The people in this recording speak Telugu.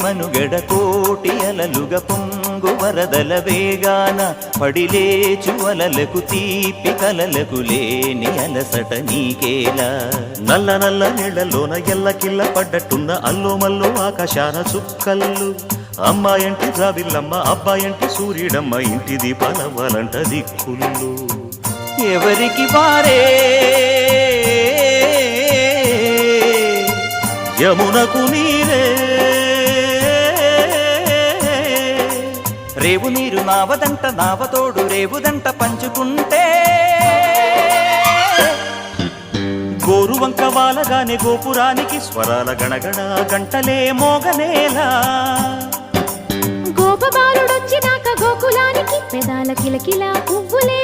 మనుగడ కోటి అలలుగా పొంగు వరదల వేగాన పడిలేచు అలలకు తీపి కలలకు లేని అలసట నీకేలా నల్ల నల్ల నీళ్లలోన ఎల్లకిల్ల పడ్డట్టున్న అల్లో మల్లో ఆకాశాన చుక్కల్లు అమ్మాయంటి రావిల్లమ్మ అబ్బాయంటి సూర్యుడమ్మ ఇంటి దీపాలవ్వాలంట దిక్కులు ఎవరికి వారే యమునకు నీరే రేవు నీరు నావదంట నావతోడు రేవుదంట పంచుకుంటే గోరువంక వాలగానే గోపురానికి స్వరాల గణగణ గంటలే మోగనేలా గోపబాలుడొచ్చినాక గోకులానికి పెదాల కిలకిల పువ్వులే